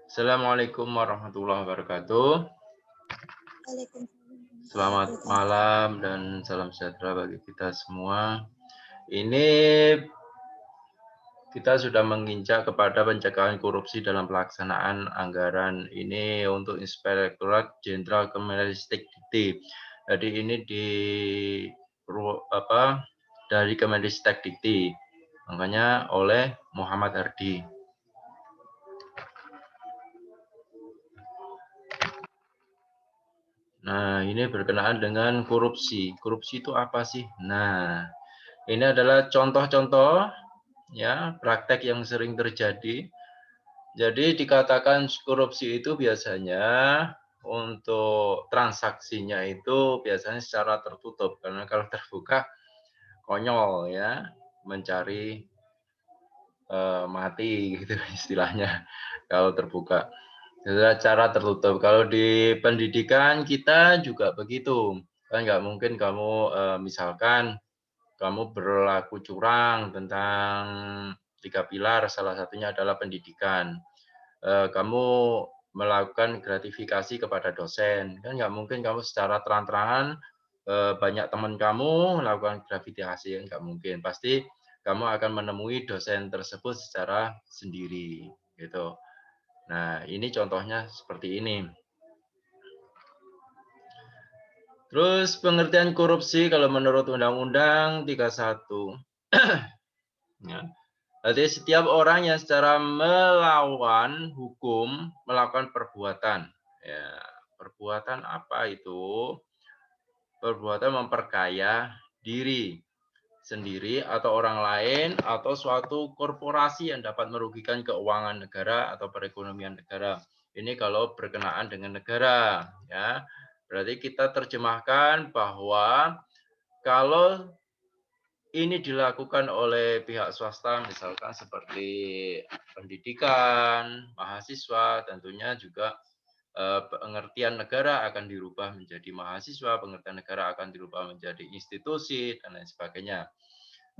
Assalamualaikum warahmatullahi wabarakatuh. Waalaikumsalam Selamat warahmatullahi wabarakatuh. malam dan salam sejahtera bagi kita semua. Ini kita sudah menginjak kepada pencegahan korupsi dalam pelaksanaan anggaran ini untuk Inspektorat Jenderal Kemenristek Dikti. Jadi ini dari Kemenristek Dikti, makanya oleh Muhammad Hardi. Nah, ini berkenaan dengan korupsi. Korupsi itu apa sih? Nah, ini adalah contoh-contoh ya praktek yang sering terjadi. Jadi dikatakan korupsi itu biasanya untuk transaksinya itu biasanya secara tertutup, karena kalau terbuka konyol ya, mencari mati gitu istilahnya kalau terbuka. Secara tertutup. Kalau di pendidikan kita juga begitu. Kan nggak mungkin kamu misalkan kamu berlaku curang tentang 3 pilar, salah satunya adalah pendidikan. Kamu melakukan gratifikasi kepada dosen, kan nggak mungkin kamu secara terang-terangan banyak teman kamu melakukan gratifikasi, kan nggak mungkin. Pasti kamu akan menemui dosen tersebut secara sendiri, gitu. Nah, ini contohnya seperti ini. Terus pengertian korupsi kalau menurut Undang-Undang 31. Ya. Jadi setiap orang yang secara melawan hukum melakukan perbuatan. Ya, perbuatan apa itu? Perbuatan memperkaya diri sendiri atau orang lain atau suatu korporasi yang dapat merugikan keuangan negara atau perekonomian negara. Ini kalau berkenaan dengan negara, ya. Berarti kita terjemahkan bahwa kalau ini dilakukan oleh pihak swasta, misalkan seperti pendidikan, mahasiswa, tentunya juga pengertian negara akan dirubah menjadi mahasiswa, pengertian negara akan dirubah menjadi institusi, dan lain sebagainya.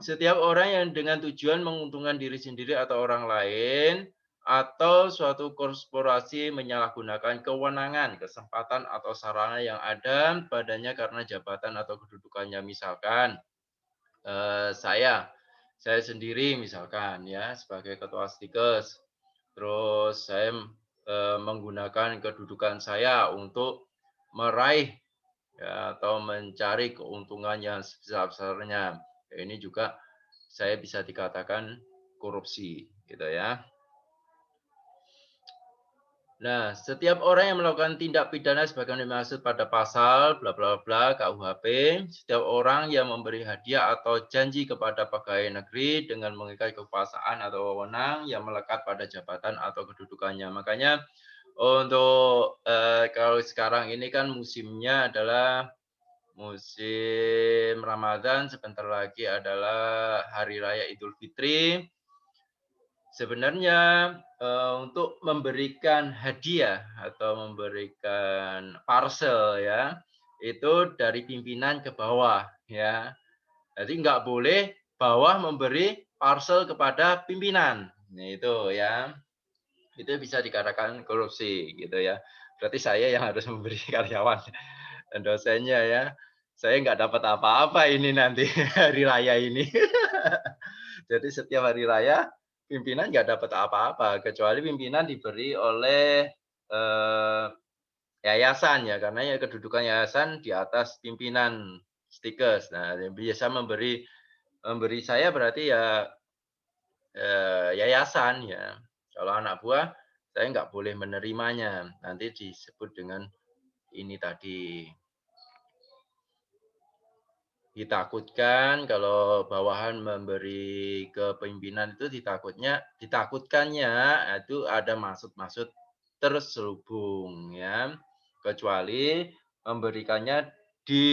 Setiap orang yang dengan tujuan menguntungkan diri sendiri atau orang lain, atau suatu korporasi menyalahgunakan kewenangan, kesempatan, atau sarana yang ada padanya karena jabatan atau kedudukannya. Misalkan, saya sendiri misalkan ya sebagai ketua Stikes, terus saya menggunakan kedudukan saya untuk meraih ya, atau mencari keuntungan yang sebesar-besarnya. Ini juga saya bisa dikatakan korupsi, gitu ya. Nah, setiap orang yang melakukan tindak pidana sebagaimana dimaksud pada pasal bla bla bla KUHP, setiap orang yang memberi hadiah atau janji kepada pegawai negeri dengan mengikat kekuasaan atau wewenang yang melekat pada jabatan atau kedudukannya. Makanya untuk kalau sekarang ini kan musimnya adalah musim Ramadan, sebentar lagi adalah Hari Raya Idul Fitri. Sebenarnya untuk memberikan hadiah atau memberikan parcel ya, itu dari pimpinan ke bawah ya. Jadi nggak boleh bawah memberi parcel kepada pimpinan. Nah, itu ya. Itu bisa dikatakan korupsi gitu ya. Berarti saya yang harus memberi karyawan dan dosennya ya. Saya nggak dapat apa-apa ini nanti hari raya ini. Jadi setiap hari raya pimpinan nggak dapat apa-apa kecuali pimpinan diberi oleh yayasan ya, karena ya kedudukan yayasan di atas pimpinan Stikes. Nah, yang biasa memberi memberi saya berarti ya yayasan ya. Kalau anak buah saya nggak boleh menerimanya. Nanti disebut dengan ini tadi. Ditakutkan kalau bawahan memberi ke pimpinan itu ditakutkannya itu ada maksud-maksud terselubung ya. Kecuali memberikannya di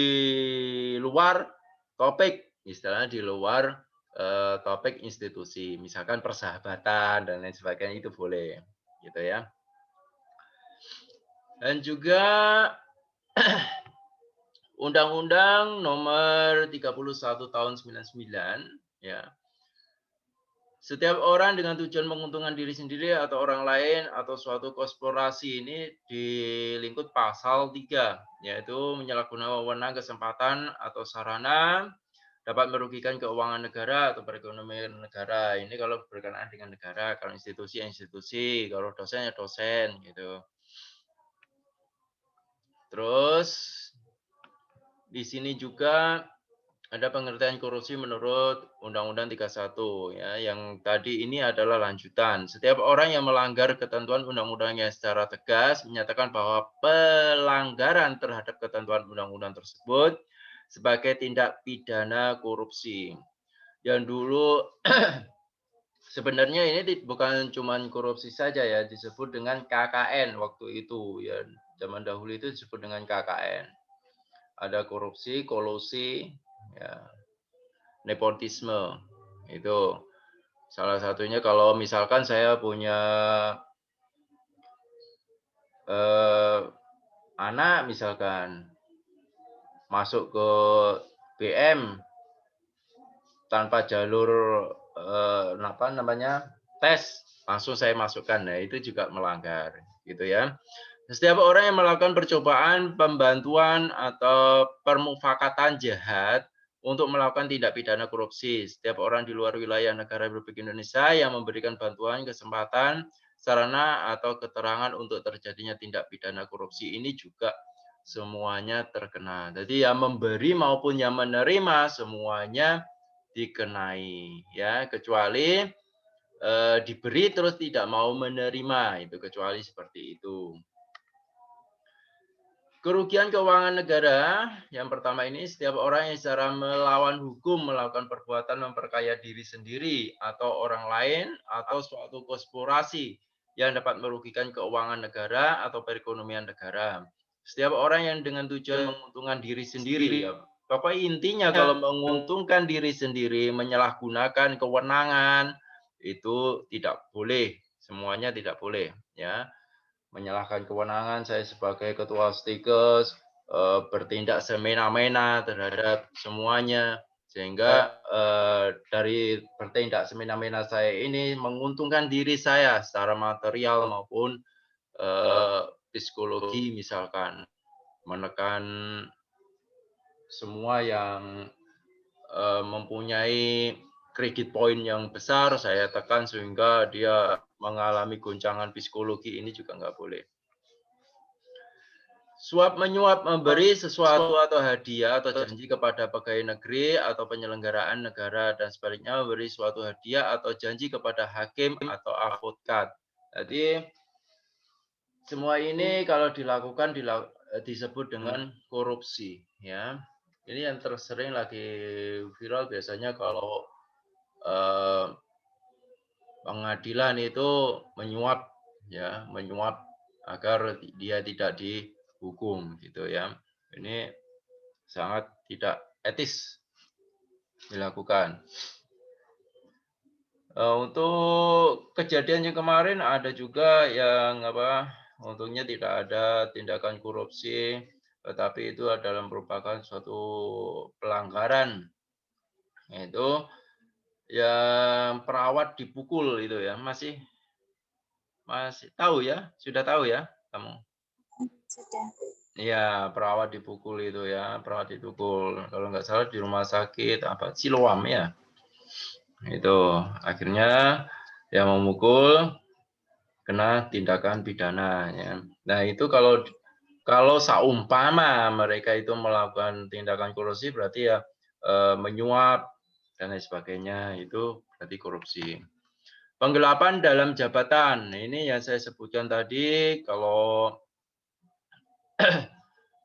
luar topik, istilahnya di luar topik institusi, misalkan persahabatan dan lain sebagainya itu boleh, gitu ya. Dan juga Undang-Undang Nomor 31 Tahun 99 ya. Setiap orang dengan tujuan menguntungkan diri sendiri atau orang lain atau suatu korporasi ini dilingkup pasal 3, yaitu menyalahgunakan wewenang, kesempatan, atau sarana dapat merugikan keuangan negara atau perekonomian negara. Ini kalau berkenaan dengan negara, kalau institusi ya institusi, kalau dosen ya dosen gitu. Terus di sini juga ada pengertian korupsi menurut Undang-Undang 31 ya, yang tadi ini adalah lanjutan. Setiap orang yang melanggar ketentuan undang-undang yang secara tegas menyatakan bahwa pelanggaran terhadap ketentuan undang-undang tersebut sebagai tindak pidana korupsi. Yang dulu sebenarnya ini bukan cuma korupsi saja ya, disebut dengan KKN waktu itu ya. Zaman dahulu itu disebut dengan KKN. Ada korupsi, kolusi, ya, nepotisme. Itu salah satunya kalau misalkan saya punya anak misalkan masuk ke BM tanpa jalur apa namanya tes, langsung saya masukkan. Nah, itu juga melanggar gitu ya. Setiap orang yang melakukan percobaan, pembantuan, atau permufakatan jahat untuk melakukan tindak pidana korupsi. Setiap orang di luar wilayah negara Republik Indonesia yang memberikan bantuan, kesempatan, sarana, atau keterangan untuk terjadinya tindak pidana korupsi ini juga semuanya terkena. Jadi yang memberi maupun yang menerima semuanya dikenai ya, kecuali diberi terus tidak mau menerima, itu kecuali seperti itu. Kerugian keuangan negara, yang pertama ini setiap orang yang secara melawan hukum melakukan perbuatan memperkaya diri sendiri atau orang lain atau suatu korporasi yang dapat merugikan keuangan negara atau perekonomian negara. Setiap orang yang dengan tujuan menguntungkan diri sendiri, ya, pokoknya intinya kalau menguntungkan diri sendiri, menyalahgunakan kewenangan, itu tidak boleh, semuanya tidak boleh, ya. Menyalahkan kewenangan saya sebagai ketua Stikes, bertindak semena-mena terhadap semuanya, sehingga dari bertindak semena-mena saya ini menguntungkan diri saya secara material maupun psikologi, misalkan menekan semua yang mempunyai kredit poin yang besar, saya tekan sehingga dia mengalami goncangan psikologi, ini juga nggak boleh. Suap menyuap memberi sesuatu atau hadiah atau janji kepada pegawai negeri atau penyelenggaraan negara dan sebaliknya memberi suatu hadiah atau janji kepada hakim atau advokat. Jadi semua ini kalau dilakukan disebut dengan korupsi ya. Ini yang tersering lagi viral biasanya kalau pengadilan itu menyuap ya, menyuap agar dia tidak dihukum gitu ya. Ini sangat tidak etis dilakukan. Untuk kejadian yang kemarin ada juga yang untungnya tidak ada tindakan korupsi, tetapi itu adalah merupakan suatu pelanggaran, yaitu yang perawat dipukul itu ya, masih tahu ya? Sudah tahu ya kamu? Sudah. Iya, perawat dipukul itu ya, perawat dipukul. Kalau nggak salah di rumah sakit Siloam ya. Itu akhirnya yang memukul kena tindakan pidana ya. Nah, itu kalau saumpama mereka itu melakukan tindakan korupsi berarti ya menyuap dan lain sebagainya, itu berarti korupsi. Penggelapan dalam jabatan. Ini yang saya sebutkan tadi, kalau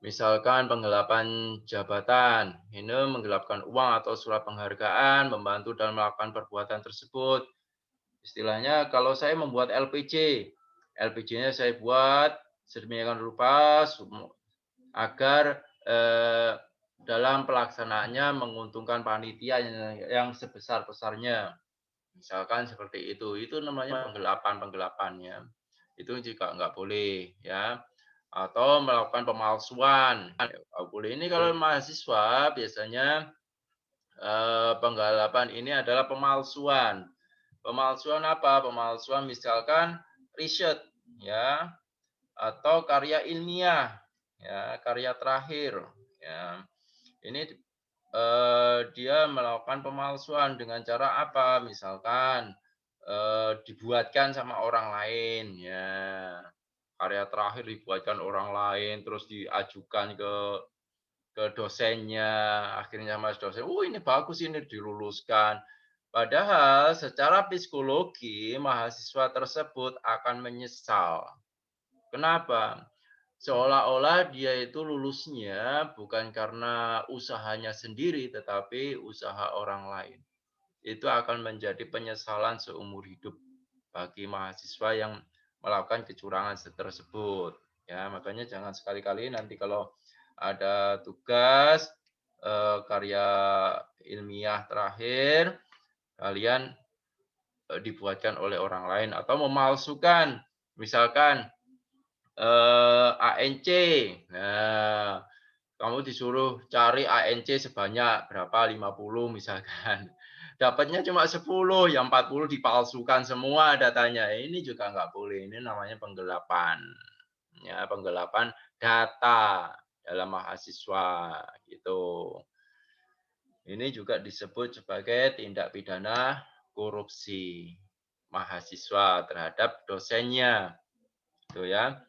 misalkan penggelapan jabatan, ini menggelapkan uang atau surat penghargaan, membantu dalam melakukan perbuatan tersebut. Istilahnya kalau saya membuat LPG, LPG-nya saya buat sedemikian rupa agar dalam pelaksanaannya menguntungkan panitia yang sebesar-besarnya. Misalkan seperti itu namanya penggelapan-penggelapannya. Itu juga nggak boleh ya. Atau melakukan pemalsuan. Nggak boleh. Ini kalau mahasiswa biasanya penggelapan ini adalah pemalsuan. Pemalsuan apa? Pemalsuan misalkan riset ya atau karya ilmiah ya, karya terakhir ya. Ini dia melakukan pemalsuan dengan cara apa? Misalkan dibuatkan sama orang lain ya. Karya terakhir dibuatkan orang lain terus diajukan ke dosennya, akhirnya mas dosen, "Oh ini bagus ini diluluskan." Padahal secara psikologi mahasiswa tersebut akan menyesal. Kenapa? Seolah-olah dia itu lulusnya bukan karena usahanya sendiri, tetapi usaha orang lain. Itu akan menjadi penyesalan seumur hidup bagi mahasiswa yang melakukan kecurangan tersebut. Ya, makanya jangan sekali-kali nanti kalau ada tugas karya ilmiah terakhir, kalian dibuatkan oleh orang lain atau memalsukan, misalkan ANC. Nah, kamu disuruh cari ANC sebanyak berapa, 50 misalkan. Dapatnya cuma 10, yang 40 dipalsukan semua datanya. Ini juga nggak boleh, ini namanya penggelapan. Ya, penggelapan data dalam mahasiswa, gitu. Ini juga disebut sebagai tindak pidana korupsi mahasiswa terhadap dosennya, gitu ya.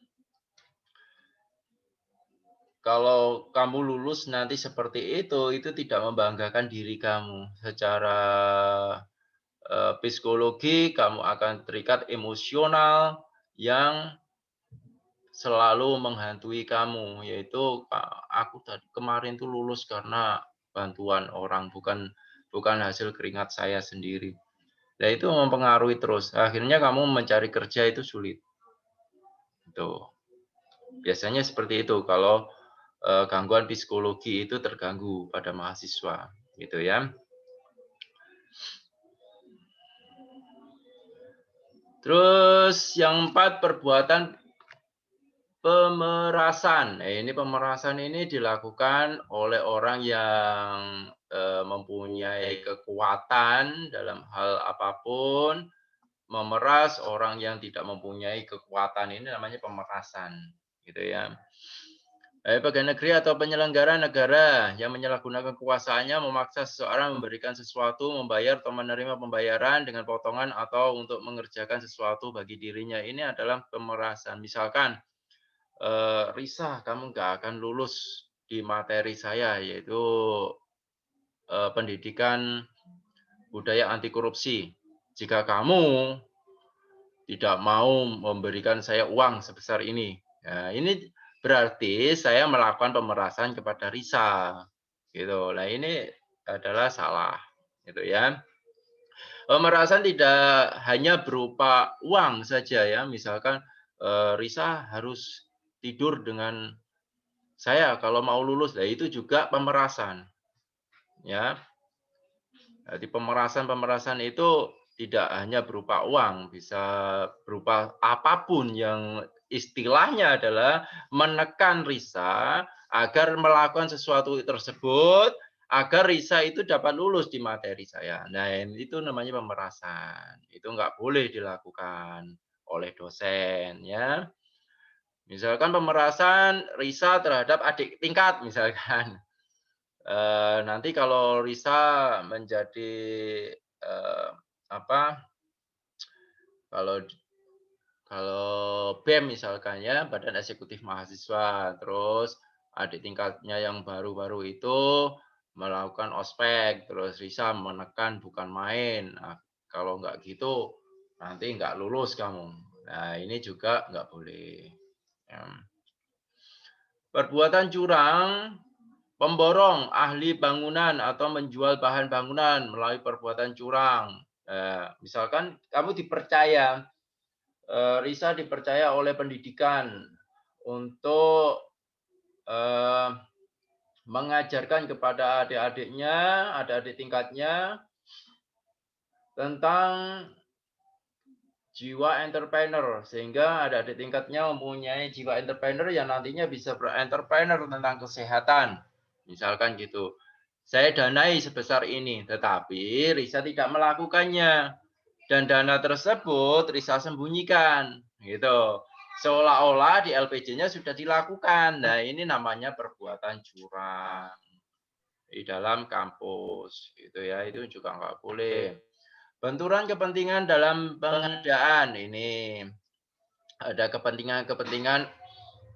Kalau kamu lulus nanti seperti itu tidak membanggakan diri kamu. Secara psikologi kamu akan terikat emosional yang selalu menghantui kamu, yaitu aku tadi kemarin tuh lulus karena bantuan orang, bukan hasil keringat saya sendiri. Nah, itu mempengaruhi terus. Akhirnya kamu mencari kerja itu sulit. Itu. Biasanya seperti itu kalau gangguan psikologi itu terganggu pada mahasiswa, gitu ya. Terus yang 4, perbuatan pemerasan. Ini pemerasan ini dilakukan oleh orang yang mempunyai kekuatan dalam hal apapun, memeras orang yang tidak mempunyai kekuatan, ini namanya pemerasan, gitu ya. Pegawai negeri atau penyelenggara negara yang menyalahgunakan kekuasaannya memaksa seseorang memberikan sesuatu, membayar atau menerima pembayaran dengan potongan atau untuk mengerjakan sesuatu bagi dirinya. Ini adalah pemerasan. Misalkan, Risa, kamu nggak akan lulus di materi saya, yaitu pendidikan budaya anti korupsi. Jika kamu tidak mau memberikan saya uang sebesar ini. Nah, ini berarti saya melakukan pemerasan kepada Risa. Gitu. Nah, ini adalah salah, gitu ya. Pemerasan tidak hanya berupa uang saja ya, misalkan Risa harus tidur dengan saya kalau mau lulus. Nah, itu juga pemerasan, ya. Jadi pemerasan itu tidak hanya berupa uang, bisa berupa apapun yang istilahnya adalah menekan Risa agar melakukan sesuatu tersebut, agar Risa itu dapat lulus di materi saya. Nah, itu namanya pemerasan. Itu nggak boleh dilakukan oleh dosen, ya. Misalkan pemerasan Risa terhadap adik tingkat, misalkan. Nanti kalau Risa menjadi, apa, kalau kalau BEM misalkan ya, Badan Eksekutif Mahasiswa, terus adik tingkatnya yang baru-baru itu melakukan ospek, terus Risa menekan bukan main. Nah, kalau nggak gitu nanti nggak lulus kamu. Nah, ini juga nggak boleh. Ya. Perbuatan curang, pemborong, ahli bangunan, atau menjual bahan bangunan melalui perbuatan curang. Misalkan kamu dipercaya, Risa dipercaya oleh pendidikan untuk mengajarkan kepada adik-adiknya, adik-adik tingkatnya tentang jiwa entrepreneur, sehingga adik-adik tingkatnya mempunyai jiwa entrepreneur yang nantinya bisa berentrepreneur tentang kesehatan. Misalkan gitu. Saya danai sebesar ini, tetapi Risa tidak melakukannya. dan dana tersebut Risa sembunyikan, gitu. Seolah-olah di LPJ-nya sudah dilakukan. Nah, ini namanya perbuatan curang di dalam kampus, gitu ya. Itu juga nggak boleh. Benturan kepentingan dalam pengadaan ini ada kepentingan-kepentingan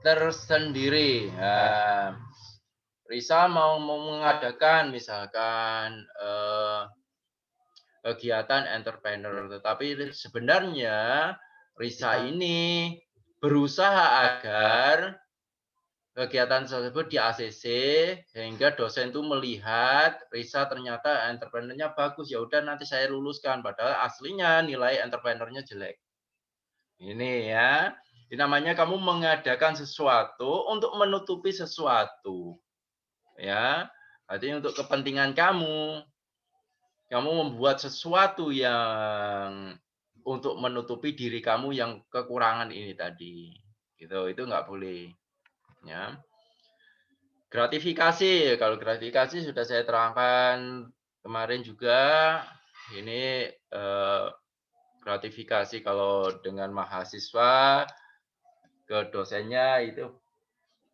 tersendiri. Nah, Risa mau mengadakan misalkan kegiatan entrepreneur, tetapi sebenarnya Risa ini berusaha agar kegiatan tersebut di ACC sehingga dosen itu melihat Risa ternyata entrepreneurnya bagus, ya udah nanti saya luluskan, padahal aslinya nilai entrepreneurnya jelek. Ini ya, ini namanya kamu mengadakan sesuatu untuk menutupi sesuatu, ya. Artinya untuk kepentingan kamu, kamu membuat sesuatu yang untuk menutupi diri kamu yang kekurangan ini tadi, gitu. Itu nggak boleh, ya. Gratifikasi, kalau gratifikasi sudah saya terangkan kemarin juga. Ini gratifikasi kalau dengan mahasiswa ke dosennya itu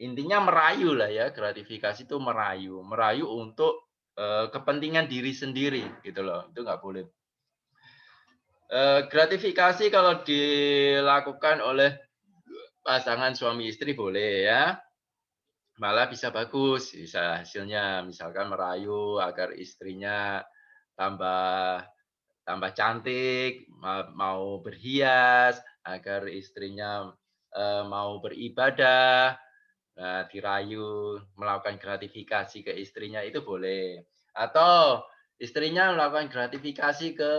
intinya merayu lah ya, gratifikasi itu merayu, merayu untuk kepentingan diri sendiri gitu loh, itu nggak boleh. Gratifikasi kalau dilakukan oleh pasangan suami istri boleh ya, malah bisa bagus, bisa hasilnya misalkan merayu agar istrinya tambah tambah cantik, mau berhias, agar istrinya mau beribadah. Nah, dirayu melakukan gratifikasi ke istrinya itu boleh. Atau istrinya melakukan gratifikasi ke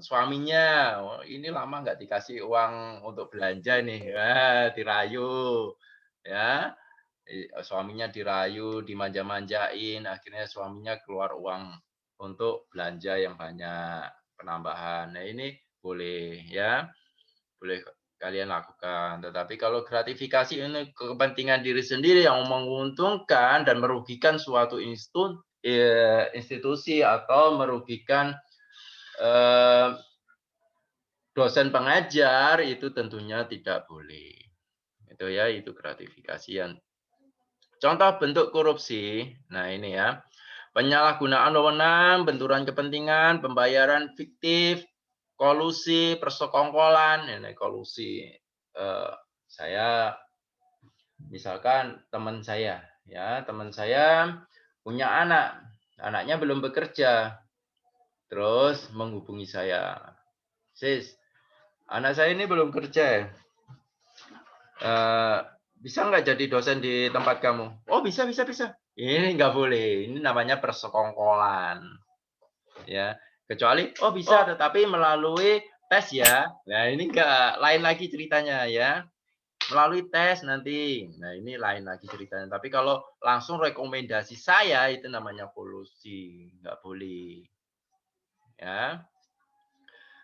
suaminya, "Oh, ini lama nggak dikasih uang untuk belanja nih." Dirayu, ya. Suaminya dirayu, dimanja-manjain, akhirnya suaminya keluar uang untuk belanja yang banyak, penambahan. Nah, ini boleh ya. Boleh kalian lakukan. Tetapi kalau gratifikasi ini kepentingan diri sendiri yang menguntungkan dan merugikan suatu institusi atau merugikan eh, dosen pengajar itu tentunya tidak boleh. Itu ya, itu gratifikasi yang contoh bentuk korupsi. Nah, ini ya. Penyalahgunaan wewenang, benturan kepentingan, pembayaran fiktif, kolusi, persekongkolan, ini kolusi. Saya misalkan teman saya, ya teman saya punya anak, anaknya belum bekerja, terus menghubungi saya, sis, anak saya ini belum kerja, bisa nggak jadi dosen di tempat kamu? Oh bisa bisa bisa. Ini nggak boleh, ini namanya persekongkolan, ya. Kecuali oh bisa, tetapi melalui tes ya. Nah ini nggak lain lagi ceritanya ya. Melalui tes nanti. Nah, ini lain lagi ceritanya. Tapi kalau langsung rekomendasi saya itu namanya kolusi, nggak boleh. Ya.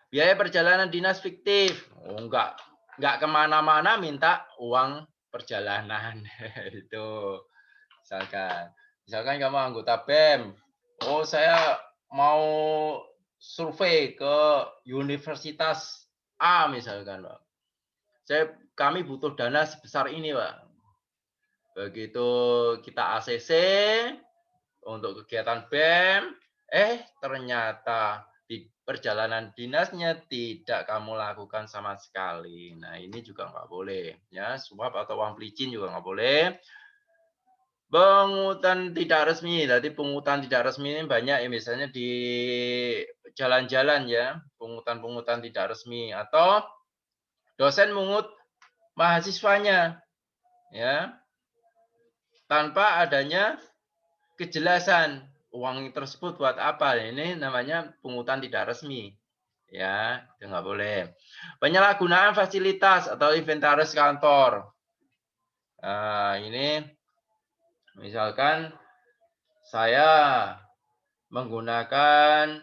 Biaya perjalanan dinas fiktif. Oh, nggak kemana-mana minta uang perjalanan. Itu. Misalkan. Misalkan kamu anggota BEM. Oh, saya mau survei ke universitas A misalkan, Pak. Kami butuh dana sebesar ini, Pak. Begitu kita ACC untuk kegiatan BEM, ternyata di perjalanan dinasnya tidak kamu lakukan sama sekali. Nah, ini juga nggak boleh. Ya, suap atau uang pelicin juga nggak boleh. Pungutan tidak resmi, tadi pungutan tidak resmi ini banyak ya, misalnya di jalan-jalan ya, pungutan-pungutan tidak resmi. Atau dosen mungut mahasiswanya, ya, tanpa adanya kejelasan uang tersebut buat apa. Ini namanya pungutan tidak resmi. Ya, itu nggak boleh. Penyalahgunaan fasilitas atau inventaris kantor. Ini misalkan saya menggunakan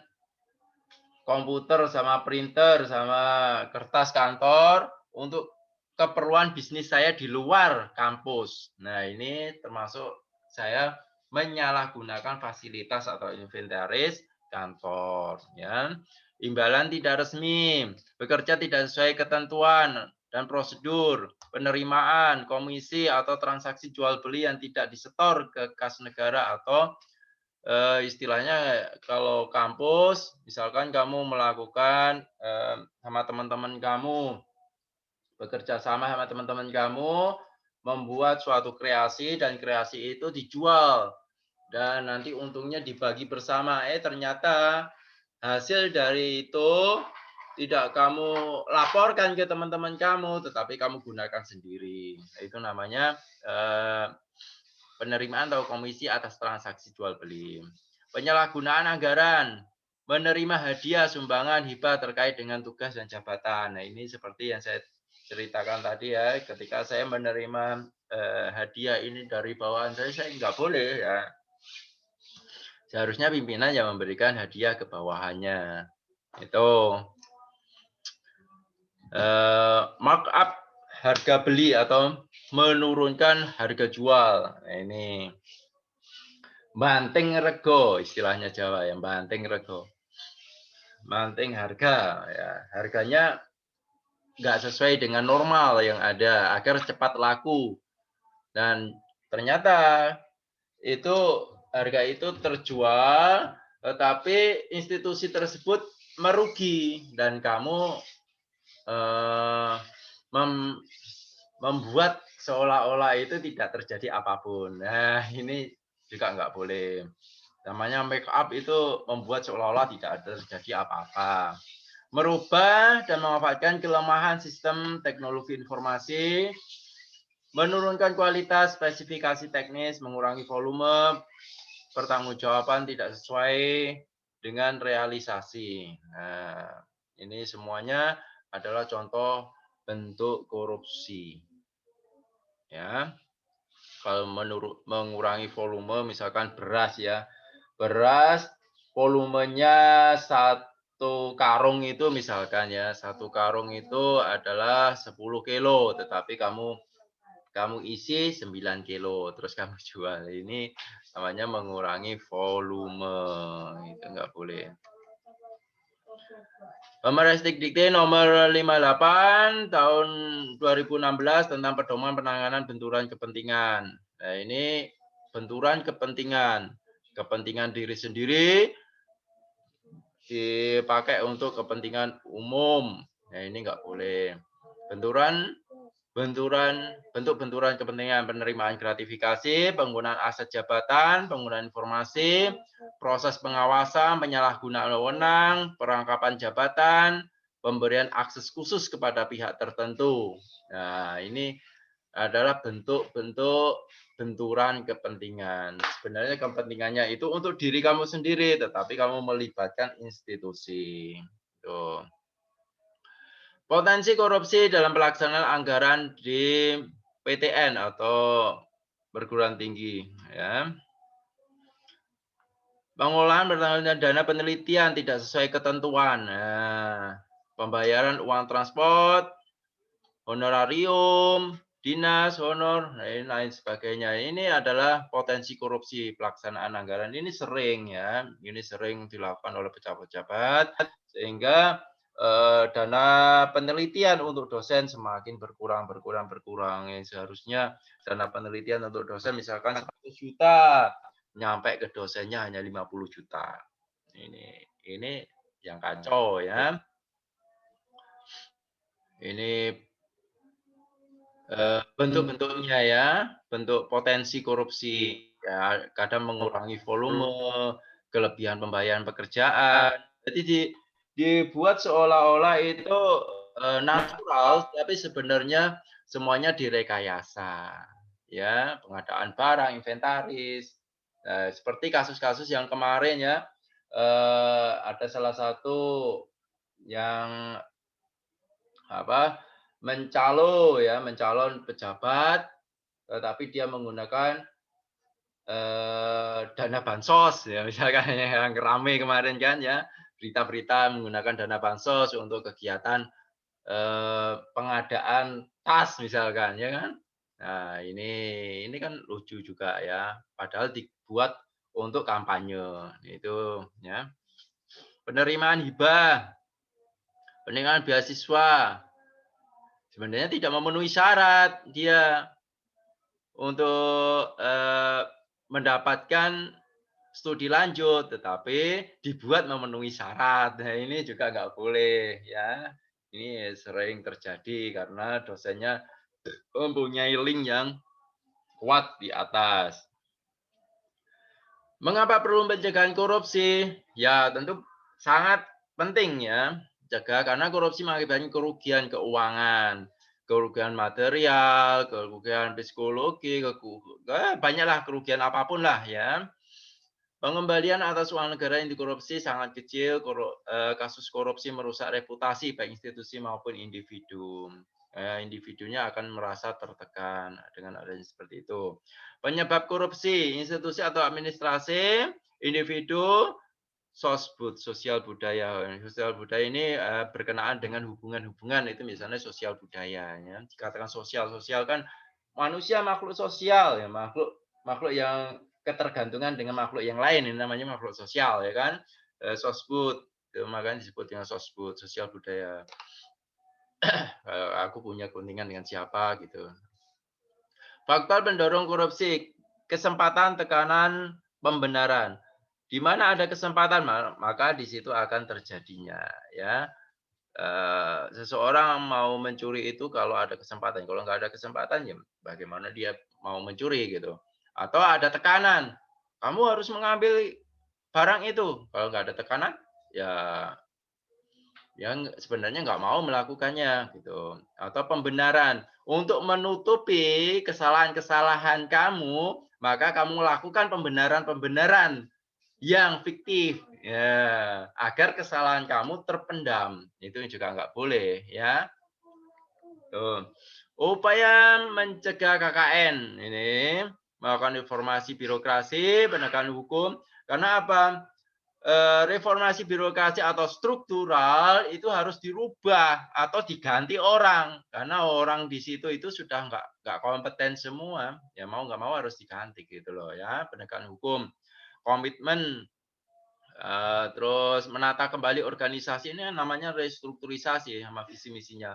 komputer sama printer sama kertas kantor untuk keperluan bisnis saya di luar kampus. Nah, ini termasuk saya menyalahgunakan fasilitas atau inventaris kantor, ya. imbalan tidak resmi, bekerja tidak sesuai ketentuan dan prosedur, penerimaan, komisi atau transaksi jual beli yang tidak disetor ke kas negara atau istilahnya kalau kampus, misalkan kamu melakukan sama teman-teman kamu, bekerja sama sama teman-teman kamu, membuat suatu kreasi dan kreasi itu dijual dan nanti untungnya dibagi bersama. Ternyata hasil dari itu tidak kamu laporkan ke teman-teman kamu, tetapi kamu gunakan sendiri. Itu namanya penerimaan atau komisi atas transaksi jual beli. Penyalahgunaan anggaran, menerima hadiah, sumbangan, hibah terkait dengan tugas dan jabatan. Nah, ini seperti yang saya ceritakan tadi ya, ketika saya menerima hadiah ini dari bawahan saya nggak boleh ya. Seharusnya pimpinan yang memberikan hadiah ke bawahannya. Itu markup harga beli atau menurunkan harga jual. Nah, ini banting rego istilahnya Jawa ya, banting rego. Banting harga ya, harganya nggak sesuai dengan normal yang ada agar cepat laku. Dan ternyata itu harga itu terjual tetapi institusi tersebut merugi dan kamu membuat seolah-olah itu tidak terjadi apapun. Nah, ini juga nggak boleh. Namanya make up itu membuat seolah-olah tidak ada terjadi apa-apa. Merubah dan memanfaatkan kelemahan sistem teknologi informasi, menurunkan kualitas spesifikasi teknis, mengurangi volume, pertanggungjawaban tidak sesuai dengan realisasi. Nah, ini semuanya adalah contoh bentuk korupsi. Ya. Kalau mengurangi volume misalkan beras ya. Beras volumenya 1 karung itu misalkan ya, 1 karung itu adalah 10 kilo, tetapi kamu isi 9 kilo, terus kamu jual. Ini namanya mengurangi volume, itu nggak boleh. Permendikbud Dikti nomor 58 tahun 2016 tentang pedoman penanganan benturan kepentingan. Nah, ini benturan kepentingan. Kepentingan diri sendiri dipakai untuk kepentingan umum. Nah, ini nggak boleh. Bentuk benturan kepentingan, penerimaan gratifikasi, penggunaan aset jabatan, penggunaan informasi, proses pengawasan, penyalahgunaan wewenang, perangkapan jabatan, pemberian akses khusus kepada pihak tertentu. Nah, ini adalah bentuk-bentuk benturan kepentingan. Sebenarnya kepentingannya itu untuk diri kamu sendiri, tetapi kamu melibatkan institusi. Tuh. Potensi korupsi dalam pelaksanaan anggaran di PTN atau perguruan tinggi. Ya. Pengolahan berdasarkan dana penelitian tidak sesuai ketentuan. Nah, pembayaran uang transport, honorarium, dinas, honor, lain sebagainya. Ini adalah potensi korupsi pelaksanaan anggaran. Ini sering ya, ini sering dilakukan oleh pejabat-pejabat sehingga dana penelitian untuk dosen semakin berkurang. Seharusnya dana penelitian untuk dosen misalkan 100 juta, nyampe ke dosennya hanya 50 juta. Ini yang kacau ya. Ini bentuk-bentuknya ya, bentuk potensi korupsi. Ya, kadang mengurangi volume, kelebihan pembayaran pekerjaan. Jadi dibuat seolah-olah itu natural, tapi sebenarnya semuanya direkayasa. Ya, pengadaan barang, inventaris. Seperti kasus-kasus yang kemarin ya, ada salah satu yang mencalon pejabat, tetapi dia menggunakan dana bansos ya, misalkan yang ramai kemarin kan ya, berita-berita menggunakan dana bansos untuk kegiatan pengadaan tas misalkan ya kan. Nah, ini kan lucu juga ya, padahal dibuat untuk kampanye itu ya. Penerimaan hibah Penerimaan beasiswa sebenarnya tidak memenuhi syarat dia untuk, mendapatkan studi lanjut, tetapi dibuat memenuhi syarat. Nah, ini juga nggak boleh ya. Ini sering terjadi karena dosennya mempunyai link yang kuat di atas. Mengapa perlu pencegahan korupsi? Ya, tentu sangat penting ya, jaga karena korupsi mengakibatkan kerugian keuangan, kerugian material, kerugian psikologi, banyaklah kerugian apapun lah ya. Pengembalian atas uang negara yang dikorupsi sangat kecil, kasus korupsi merusak reputasi baik institusi maupun individu. Individunya akan merasa tertekan dengan adanya seperti itu. Penyebab korupsi, institusi atau administrasi, individu, sosbud, sosial budaya. Sosial budaya ini berkenaan dengan hubungan-hubungan, itu misalnya sosial budaya. Ya. Dikatakan sosial, sosial kan manusia makhluk sosial, ya makhluk makhluk yang ketergantungan dengan makhluk yang lain, ini namanya makhluk sosial, ya kan. Sosbud, makanya disebut dengan sosbud, sosial budaya. Aku punya kepentingan dengan siapa gitu. Faktor pendorong korupsi, kesempatan, tekanan, pembenaran. Di mana ada kesempatan, maka di situ akan terjadinya ya. Seseorang mau mencuri itu kalau ada kesempatan, kalau nggak ada kesempatan ya bagaimana dia mau mencuri gitu. Atau ada tekanan, kamu harus mengambil barang itu, kalau nggak ada tekanan ya yang sebenarnya nggak mau melakukannya gitu. Atau pembenaran, untuk menutupi kesalahan-kesalahan kamu, maka kamu lakukan pembenaran-pembenaran yang fiktif, ya, agar kesalahan kamu terpendam. Itu juga nggak boleh ya. Tuh. Upaya mencegah KKN ini melakukan reformasi birokrasi, penegakan hukum. Karena apa? Reformasi birokrasi atau struktural itu harus dirubah atau diganti orang karena orang di situ itu sudah nggak kompeten semua, ya mau nggak mau harus diganti gitu loh ya. Penegakan hukum, komitmen, terus menata kembali organisasi, ini namanya restrukturisasi sama visi misinya.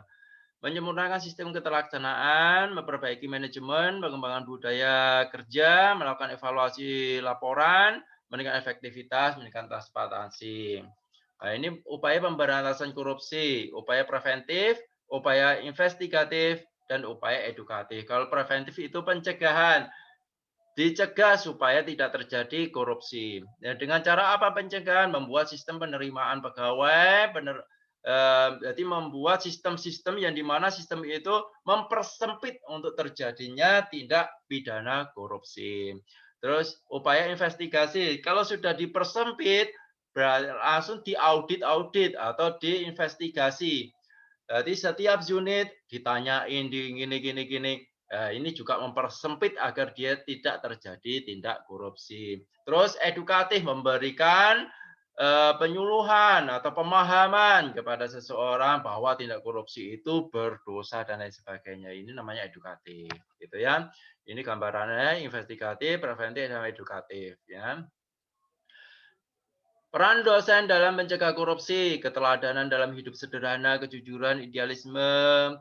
Menyempurnakan sistem ketelaksanaan, memperbaiki manajemen, pengembangan budaya kerja, melakukan evaluasi laporan, meningkatkan efektivitas, meningkatkan transparansi. Nah, ini upaya pemberantasan korupsi, upaya preventif, upaya investigatif, dan upaya edukatif. Kalau preventif itu pencegahan, dicegah supaya tidak terjadi korupsi. Ya, dengan cara apa pencegahan? Membuat sistem penerimaan pegawai, jadi membuat sistem-sistem yang di mana sistem itu mempersempit untuk terjadinya tindak pidana korupsi. Terus upaya investigasi, kalau sudah dipersempit, langsung diaudit-audit atau diinvestigasi. Jadi setiap unit ditanyain di gini. Ini juga mempersempit agar dia tidak terjadi tindak korupsi. Terus edukatif, memberikan penyuluhan atau pemahaman kepada seseorang bahwa tindak korupsi itu berdosa dan lain sebagainya. Ini namanya edukatif, gitu ya. Ini gambarannya investigatif, preventif, dan edukatif, ya. Peran dosen dalam mencegah korupsi, keteladanan dalam hidup sederhana, kejujuran, idealisme,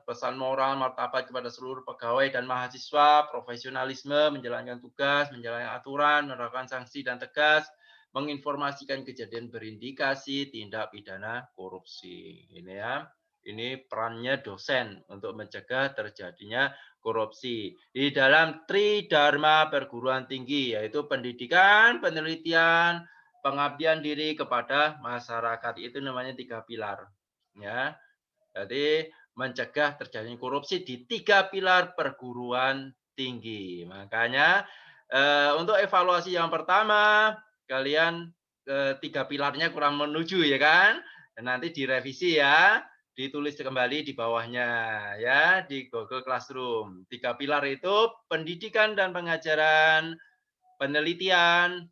pesan moral, martabat kepada seluruh pegawai dan mahasiswa, profesionalisme, menjalankan tugas, menjalankan aturan, menerapkan sanksi dan tegas, menginformasikan kejadian berindikasi tindak pidana korupsi. Ini ya, ini perannya dosen untuk mencegah terjadinya korupsi di dalam Tridharma perguruan tinggi, yaitu pendidikan, penelitian, pengabdian diri kepada masyarakat. Itu namanya 3 pilar, ya. Jadi mencegah terjadinya korupsi di 3 pilar perguruan tinggi. Makanya untuk evaluasi yang pertama kalian 3 pilarnya kurang menuju ya kan. Dan nanti direvisi ya, ditulis kembali di bawahnya ya di Google Classroom. 3 pilar itu pendidikan dan pengajaran, penelitian,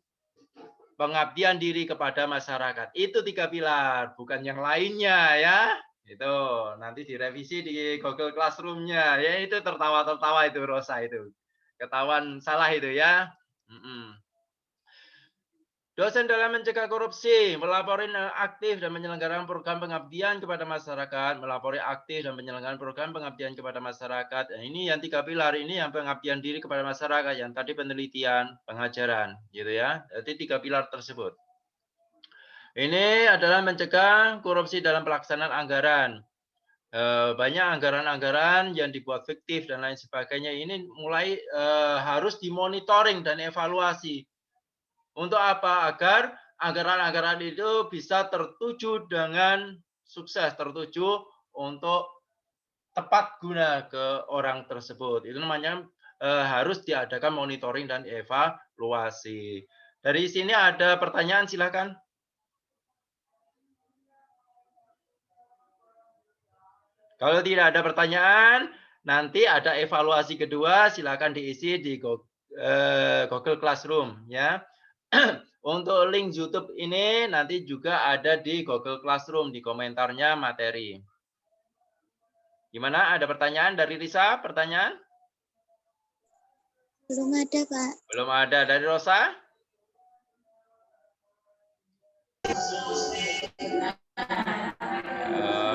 pengabdian diri kepada masyarakat. Itu 3 pilar, bukan yang lainnya ya. Itu nanti direvisi di Google Classroom-nya. Ya itu tertawa-tertawa itu Rosa itu. Ketahuan salah itu ya. Mm-mm. Dosen dalam mencegah korupsi, melapori aktif dan menyelenggarakan program pengabdian kepada masyarakat, melapori aktif dan menyelenggarakan program pengabdian kepada masyarakat. Nah, ini yang 3 pilar ini yang pengabdian diri kepada masyarakat, yang tadi penelitian, pengajaran, gitu ya. Jadi 3 pilar tersebut. Ini adalah mencegah korupsi dalam pelaksanaan anggaran. Banyak anggaran-anggaran yang dibuat fiktif dan lain sebagainya ini mulai harus dimonitoring dan evaluasi. Untuk apa? Agar anggaran-anggaran itu bisa tertuju dengan sukses, tertuju untuk tepat guna ke orang tersebut. Itu namanya harus diadakan monitoring dan evaluasi. Dari sini ada pertanyaan, silakan. Kalau tidak ada pertanyaan, nanti ada evaluasi kedua, silakan diisi di Google Classroom ya. Untuk link YouTube ini nanti juga ada di Google Classroom di komentarnya materi. Gimana? Ada pertanyaan dari Risa? Pertanyaan? Belum ada, Pak. Belum ada. Dari Rosa?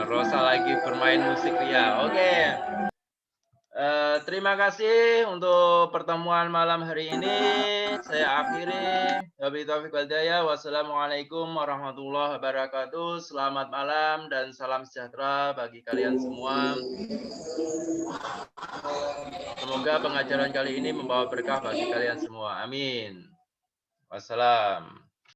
Rosa lagi bermain musik ya. Oke. Terima kasih untuk pertemuan malam hari ini. Saya akhiri. Wabillahi taufiq wal hidayah. Wassalamualaikum warahmatullahi wabarakatuh. Selamat malam dan salam sejahtera bagi kalian semua. Semoga pengajaran kali ini membawa berkah bagi kalian semua. Amin. Wassalam.